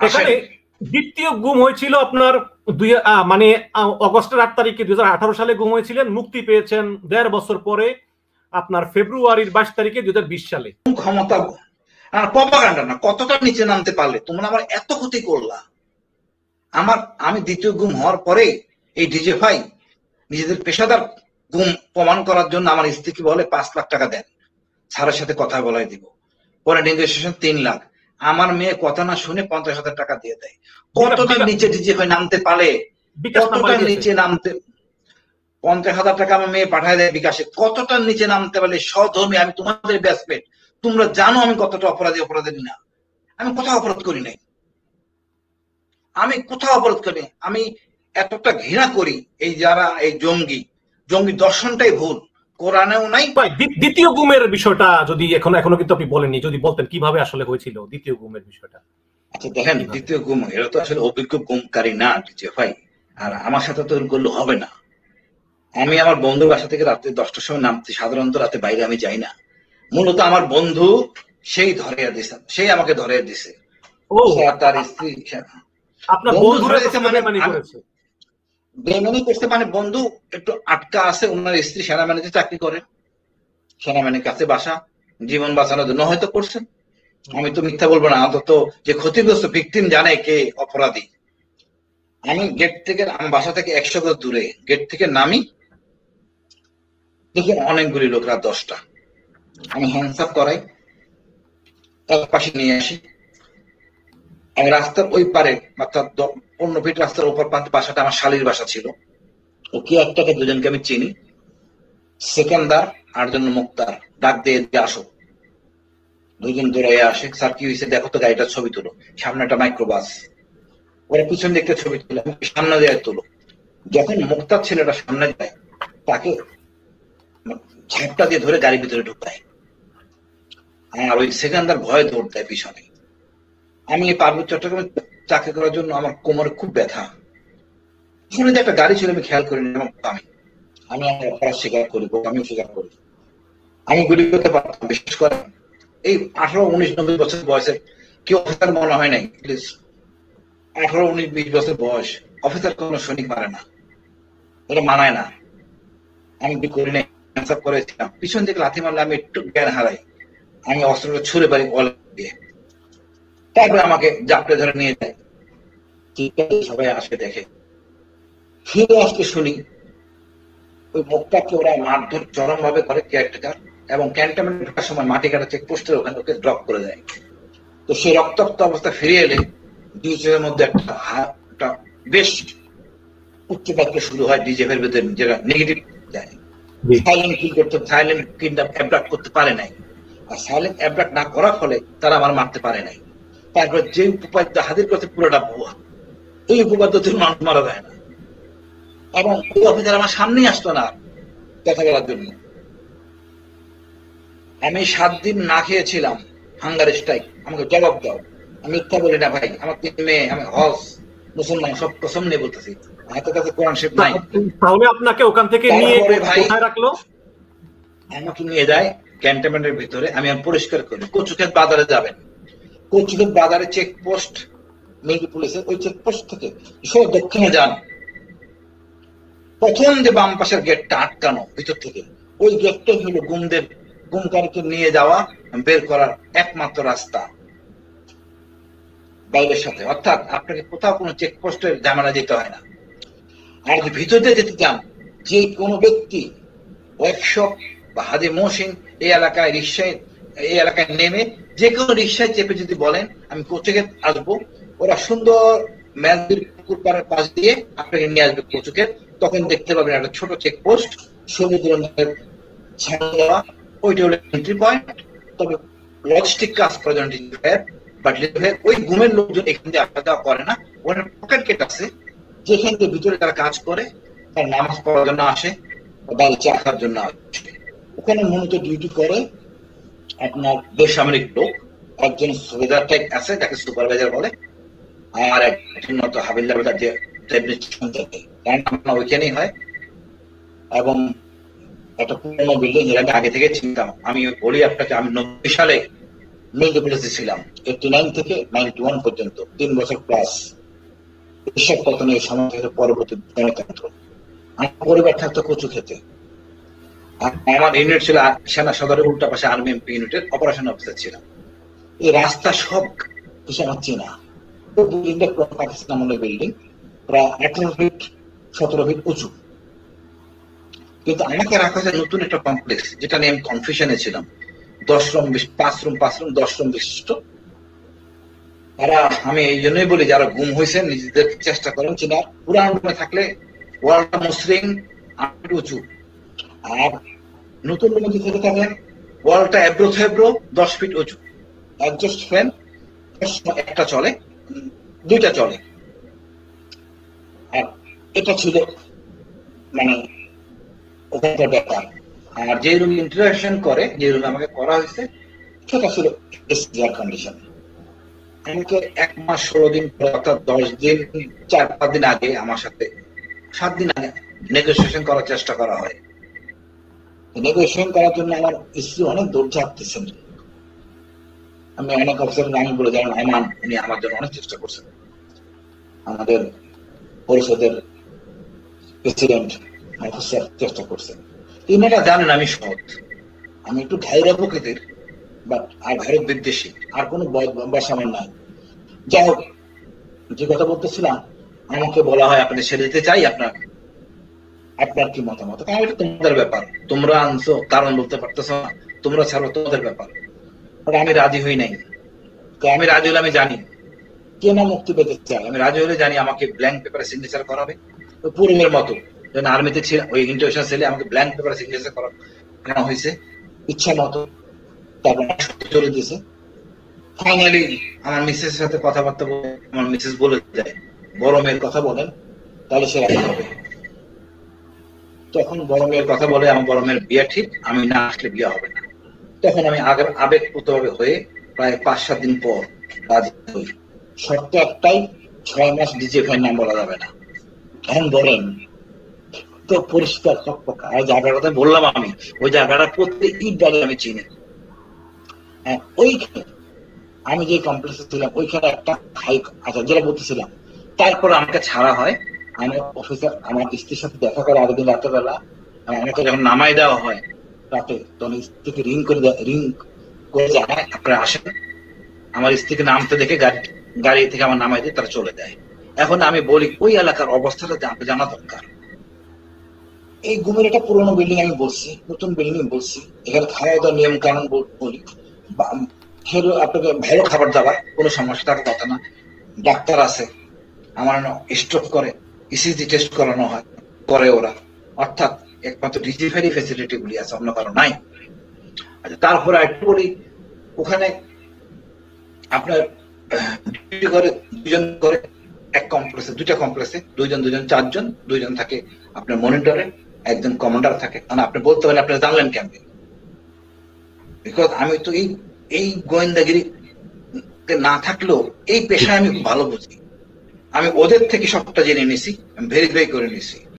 এখানে দ্বিতীয় গুম হয়েছিল আপনার মানে অগস্টের 8 তারিখে 2018 সালে গুম হয়েছিলেন, মুক্তি পেয়েছেন 1.5 বছর পরে আপনার ফেব্রুয়ারির 22 তারিখে 2020 সালে। ক্ষমতা আর প্রপাগান্ডা না, কতটা নিচে নামতে পারলে তোমরা আমার এত ক্ষতি করলা। আমি দ্বিতীয় গুম হওয়ার পরে এই ডিজিএফআই নিজেদের পেশাদার গুম প্রমাণ করার জন্য আমার স্ত্রীকে বলে 5 লাখ টাকা দেন, স্যারের সাথে কথা বলাই দিব। পরে নেগোসিয়েশন 3 লাখ। আমার মেয়ে কথা না শুনে 50,000 টাকা দিয়ে দেয়। কতটা নিচে ডিজিএফআই নামতে পারে, কতটা নিচে নামতে 50,000 টাকা আমার মেয়ে পাঠায় দেয় বিকাশে। কতটা নিচে নামতে পারলে সধর্মী, আমি তোমাদের ব্যাচমেট, তোমরা জানো আমি কতটা অপরাধী না। আমি কোথাও অপরাধ করি নাই, আমি কোথাও অপরাধ করি। আমি এতটা ঘৃণা করি এই যারা এই জঙ্গি দর্শনটাই ভুল, কোরআনেও নাই। দ্বিতীয় গুমের বিষয়টা যদি এখনো কিন্তু আপনি বলেননি, যদি বলতেন কিভাবে আসলে হয়েছিল দ্বিতীয় গুমের বিষয়টা। আচ্ছা দেখেন, দ্বিতীয় গুম এরা তো আসলে অভিজ্ঞ গুমকারী না ডিজিএফআই, আর আমার সাথে তো করলে হবে না। আমি আমার বন্ধুর বাসা থেকে রাত্রে 10টার সময় নামতে, সাধারণত রাতে বাইরে আমি যাই না। মূলত আমার বন্ধু সেই ধরিয়ে দিছে, সেই আমাকে ধরিয়ে দিছে। তার স্ত্রী আপনার বন্ধু বেমানি করছে, মানে বন্ধু একটু আটকা আছে, ওনার স্ত্রী সেনাবাহিনীতে চাকরি করে, সেনাবাহিনীর কাছে বাসা, জীবন বাঁচানোর জন্য হয়তো করছেন। আমি তো মিথ্যা বলবো না, অন্তত যে ক্ষতিগ্রস্ত ভিকটিম জানে কে অপরাধী। আমি গেট থেকে, আমার বাসা থেকে 100 গজ দূরে, গেট থেকে নামি, দেখি অনেকগুলি লোক, রাত 10টা। আমি হ্যান্ডস আপ করাই, এক পাশে নিয়ে আসি। আমি রাস্তার ওই পারে, অর্থাৎ 15 ফিট রাস্তার ওপর প্রান্তে বাসাটা আমার শালীর বাসা ছিল। ওকে একটাকে দুজনকে আমি চিনি, সেকেন্দার আর জন মুক্তার, ডাক দিয়ে আসো। দুজন দৌড়াইয়া আসে, স্যার কি হয়েছে দেখো তো, গাড়িটার ছবি তুলো। সামনে একটা মাইক্রোবাস, ওরা পিছন দিকে ছবি তুলে, সামনে দিয়ে তুলো। যখন মুক্তার ছেলেটা সামনে যায়, তাকে ঝাপটা দিয়ে ধরে গাড়ির ভিতরে ঢুকায়, আর ওই সেকেন্দার ভয়ে দৌড় দেয় পিছনে। আমি পার্বত্য চট্টগ্রামে চাকরি করার জন্য আমার কোমরে খুব ব্যথা। শুনে যে একটা গাড়ি ছিল আমি খেয়াল করিনি, আমি অপরাধ স্বীকার করি, আমি স্বীকার করি। আমি গুলি করতে পারতাম, বিশেষ করে এই 18, 19, 90 বছর বয়সের কেউ অফিসার মনে হয় নাই। প্লিজ, 18, 19, 20 বছর বয়স অফিসার কোনো সৈনিক মারে না, এটা মানায় না। আমি গুলি করি নাই, করেছিলাম। পিছন থেকে লাথি মারলে আমি একটু জ্ঞান হারাই, আমি অস্ত্রটা ছুড়ে পারি দিয়ে। তারপরে আমাকে জাপটে ধরে নিয়ে যায়, সবাই আসে দেখে। ফিরে আসতে শুনি ওই মুখটাকে ওরা মারধর চরম ভাবে করে কেয়ারটেকার, এবং ক্যান্টনমেন্টে ঢোকার সময় মাটি কাটা চেকপোস্টের ওখানে ওকে ড্রপ করে দেয়। তো সেই রক্তাক্ত অবস্থা ফিরে এলে ডিজিএফের মধ্যে একটা বেশ উচ্চবাক্য শুরু হয় ডিজিএফের ভিতরে, যেটা নেগেটিভ যায়। সাইলেন্ট কিল করতে, সাইলেন্ট কিলটা অ্যাবডাক্ট করতে পারে নাই, আর সাইলেন্ট অ্যাবডাক্ট না করার ফলে তারা আমার মারতে পারে নাই। তারপরে যে উপাদ্য হাজির করতে পুরোটা ভুয়া, এই উপপাদ্য মানুষ মারা যায় না। এবং ওই অফিসার আমার সামনেই আসতো না কথা বলার জন্য। আমি 7 দিন না খেয়েছিলাম, হাঙ্গার স্ট্রাইক। আমাকে জবাব দাও। আমি মিথ্যা বলি না ভাই, আমার 3 মেয়ে, আমি হজ মুসলমান, সব কসম নিয়ে বলতেছি, হাতের কাছে কোরআন শরীফ নাই। তাহলে আপনাকে ওখান থেকে নিয়ে কোথায় রাখলো? আমাকে নিয়ে যায় ক্যান্টনমেন্টের ভিতরে। আমি পরিষ্কার করি, কচুক্ষেত বাজারে যাবেন, কচুক্ষেত বাজারে চেকপোস্ট মিলিটারি পুলিশের, ওই চেকপোস্ট থেকে সব দক্ষিণে যান। প্রথম যে বাম পাশের গেটটা আটকানো ভিতর থেকে, ওই গেটটাই হলো গুমকারীকে নিয়ে যাওয়া, বের করার একমাত্র রাস্তা বাইরের সাথে। অর্থাৎ আপনাকে কোথাও কোনো চেকপোস্টের ঝামেলা যেতে হয় না। আর যদি ভিতরে যেতে চান, যে কোনো ব্যক্তি ওয়ার্কশপ বা হাজি মহসিন এই এলাকায় নেমে যে কোনো রিক্সায় চেপে যদি বলেন আমি কচুক্ষেত আসবো, ওরা সুন্দর ম্যাচের পুকুর পাড়ের পাশ দিয়ে আপনাকে নিয়ে আসবে কচুক্ষেত। তখন দেখতে পাবেন একটা ছোট চেকপোস্ট, সবুজ রঙের ছায়া দেওয়া, ওইটা হলো এন্ট্রি পয়েন্ট। তবে লজিস্টিক কাজ করার জন্য ওই ঘুমের লোকজন এখান দিয়ে আসা যাওয়া করে না। ওখানে পকেট গেট আছে, যেখান থেকে ভিতরে তারা কাজ করে, তার নামাজ পড়ার জন্য আসে বা চা খাওয়ার জন্য আসে। ওখানে মূলত ডিউটি করে আপনার বেসামরিক লোক, একজন সুবেদার টাইপ আছে যাকে সুপারভাইজার বলে, আর একজন হাবিলদার ওইখানেই হয়। এবং একটা পুরোনো বিল্ডিং, যেটা আমি আগে থেকে চিনতাম। আমি বলি আপনাকে, আমি 90 সালে মিউনিসিপ্যালিটি ছিলাম 89 থেকে 91 পর্যন্ত, 3 বছর প্লাস। এসব পতনের এই সময় থেকে পরবর্তী গণতন্ত্র। আমার পরিবার থাকতো কচু খেতে। আমার ইউনিট ছিল সেনা সদরের উল্টা পাশে আর্মি এমপি ইউনিটের অপারেশন অফিসার ছিলাম। এই রাস্তা সব কিছু আমার চেনা। বিল্ডিংটা পাকিস্তান আমলের বিল্ডিং, প্রায় 18 ফিট 17 ফিট উঁচু। কিন্তু আমাকে রাখা হয়েছে নতুন একটা কমপ্লেক্স, যেটা নিয়ে আমি কনফিউশনে ছিলাম। 10 রুম 5 রুম 10 রুম বিশিষ্ট। আমি এই জন্যই বলি, যারা গুম হয়েছে নিজেদের চেষ্টা করেন চেনার। পুরান রুমে থাকলে ওয়ালটা মসৃণ উঁচু, আর নতুন রুমে থেকে থাকলে ওয়ালটা এবড়ো থেবড়ো 10 ফিট উঁচু। অ্যাডজাস্ট ফ্যান একটা চলে, 2টা চলে। আর এটা ছিল মানে ওখানকার ব্যাপার। আর যে রুমে ইন্টারাকশন করে, যে রুমে আমাকে করা হয়েছে, সেটা ছিল এয়ার কন্ডিশন। আমাকে 1 মাস 16 দিন পরে, অর্থাৎ 10 দিন 4-5 দিন আগে আমার সাথে 7 দিন আগে নেগোসিয়েশন করার চেষ্টা করা হয়। নেগোসিয়েশন করার জন্য আমার স্ত্রী অনেক দৌড় ঝাঁপতেছেন। আমি অনেক অফিসার আমি বলে যাই, আমান উনি আমার জন্য অনেক চেষ্টা করছেন। আমাদের পরিষদের প্রেসিডেন্ট অফিসার চেষ্টা করছেন। তিনারা জানেন আমি সৎ, আমি একটু ঘাইরা প্রকৃতির, বাট আর ভারত বিদ্বেষী, আর কোনো বয়স আমার নাই। যাই হোক, যে কথা বলতেছিলাম, আমাকে বলা হয় আপনি ছেড়ে দিতে চাই, আপনার কি মতামত? এটা তোমাদের ব্যাপার, তোমরা আনছো, কারণ বলতে পারতেছো না, তোমরা ছাড়ো, তোমাদের ব্যাপার। আমি রাজি হই নাই। তো আমি রাজি হলে আমি জানি কে না মুক্তি পেতে চাই। আমি রাজি হলে জানি আমাকে ব্ল্যাঙ্ক পেপারে সিগনেচার করাবে, পূর্বের মতো। আর্মিতে ছিল ওই ইন্টারভিউ ছেলে আমাকে ব্ল্যাঙ্ক পেপারে সিগনেচার করানো হয়েছে ইচ্ছা মতো। তারপর চলে দিয়েছে। ফাইনালি আমার মিসেস সাথে কথাবার্তা বলে আমার মিসেস বলে যায়, বড় মেয়ের কথা বলেন, তাহলে সে রাজি হবে। তখন বড় মেয়ের কথা বলে, আমার বড় মেয়ের বিয়ে ঠিক, আমি না আসলে বিয়ে হবে না। তখন আমি আবেগপ্রুতভাবে হয়ে প্রায় 5-7 দিন পর রাজি হই। শর্ত একটাই, 6 মাস ডিজিএফআই নাম বলা যাবে না। এখন বলেন তো, পরিষ্কার ফকফকা। আর জায়গার কথা বললাম আমি, ওই জায়গাটা প্রত্যেক ইট বাড়ি আমি চিনি। ওইখানে আমি যে কমপ্লেক্সে ছিলাম, ওইখানে একটা আচ্ছা যেটা বলতেছিলাম, তারপর আমাকে ছাড়া হয়। আমার অফিসার আমার স্ত্রীর সাথে দেখা করে আগের দিন রাতের বেলা। আমাকে যখন নামাই দেওয়া হয় রাতে, তখন স্ত্রীকে রিং করে জানায় আপনারা আসেন। আমার স্ত্রীকে নামতে দেখে গাড়ি থেকে আমার নামাই দিয়ে তারা চলে যায়। এখন আমি বলি, ওই এলাকার অবস্থাটা জানা দরকার। এই গুমের একটা পুরোনো বিল্ডিং আমি বলছি, নতুন বিল্ডিং বলছি। এখানে খাওয়া দাওয়ার নিয়ম কানুন বলি, আপনাকে ভালো খাবার দাবার, কোনো সমস্যা থাকার কথা না। ডাক্তার আছে, আমার স্ট্রোক করে ইসিজি টেস্ট করানো হয়, করে ওরা। অর্থাৎ একমাত্র ডিজিফারি ফ্যাসিলিটি গুলি আছে, অন্য কারো নাই। তারপরে একটু বলি, ওখানে আপনার দুজন করে এক কমপ্লেক্সে, 2টা কমপ্লেক্সে 2জন 4জন, 2জন থাকে আপনার মনিটরে, একজন কমান্ডার থাকে। মানে আপনি বলতে পারেন আপনি জানলেন কেমন? বিকজ আমি তো এই গোয়েন্দাগিরি না থাকলেও এই পেশায় আমি খুব ভালো বুঝি। আমি ওদের থেকে সবটা জেনে নিছি, ভেরিফাই করে নিছি।